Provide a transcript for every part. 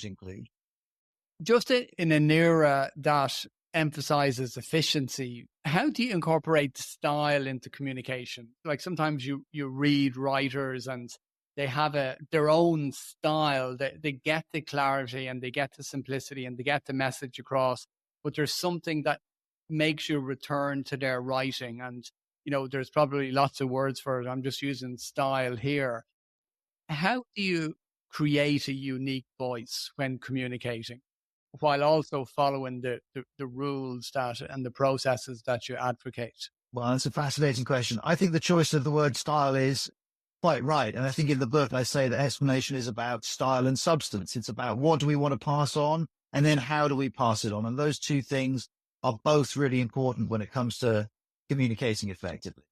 include. Just in an era that emphasizes efficiency, how do you incorporate style into communication? Like sometimes you read writers and they have their own style. They get the clarity and they get the simplicity and they get the message across, but there's something that makes you return to their writing. And, there's probably lots of words for it. I'm just using style here. How do you create a unique voice when communicating, while also following the rules and the processes that you advocate? Well, that's a fascinating question. I think the choice of the word style is quite right. And I think in the book, I say that explanation is about style and substance. It's about what do we want to pass on and then how do we pass it on? And those two things are both really important when it comes to communicating effectively.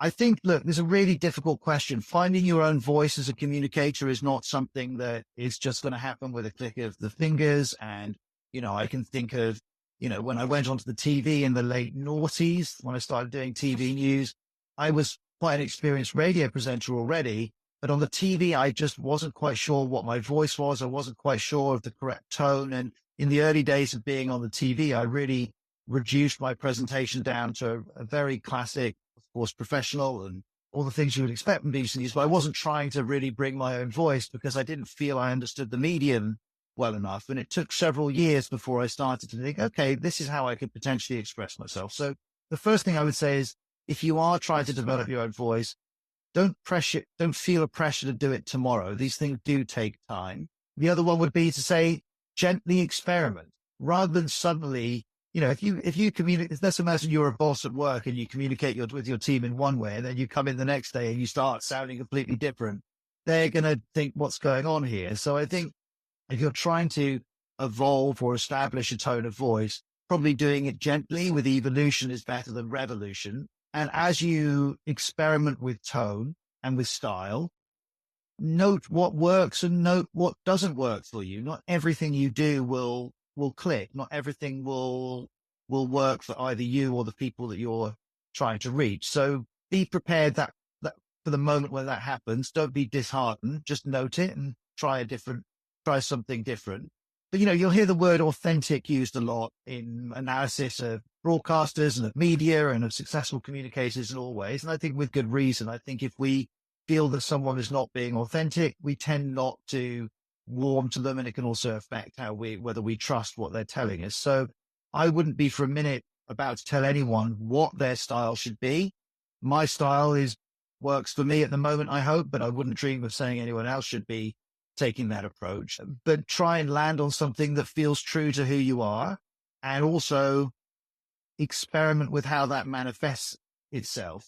I think, look, there's a really difficult question. Finding your own voice as a communicator is not something that is just going to happen with a click of the fingers. And, I can think of, when I went onto the TV in the late noughties, when I started doing TV news, I was quite an experienced radio presenter already, but on the TV, I just wasn't quite sure what my voice was. I wasn't quite sure of the correct tone. And in the early days of being on the TV, I really reduced my presentation down to a very classic, of course, professional and all the things you would expect from BBC News, but I wasn't trying to really bring my own voice because I didn't feel I understood the medium well enough. And it took several years before I started to think, okay, this is how I could potentially express myself. So the first thing I would say is if you are trying to develop your own voice, don't feel a pressure to do it tomorrow. These things do take time. The other one would be to say, gently experiment rather than suddenly, if you communicate, let's imagine you're a boss at work and you communicate with your team in one way, and then you come in the next day and you start sounding completely different. They're going to think what's going on here. So I think if you're trying to evolve or establish a tone of voice, probably doing it gently with evolution is better than revolution. And as you experiment with tone and with style, note what works and note what doesn't work for you. Not everything you do will click. Not everything will work for either you or the people that you're trying to reach. So be prepared that for the moment when that happens, don't be disheartened. Just note it and try something different. But, you'll hear the word authentic used a lot in analysis of broadcasters and of media and of successful communicators in all ways. And I think with good reason. I think if we feel that someone is not being authentic, we tend not to warm to them. And it can also affect whether we trust what they're telling us. So I wouldn't be for a minute about to tell anyone what their style should be. My style works for me at the moment, I hope, but I wouldn't dream of saying anyone else should be taking that approach. But try and land on something that feels true to who you are, and also experiment with how that manifests itself.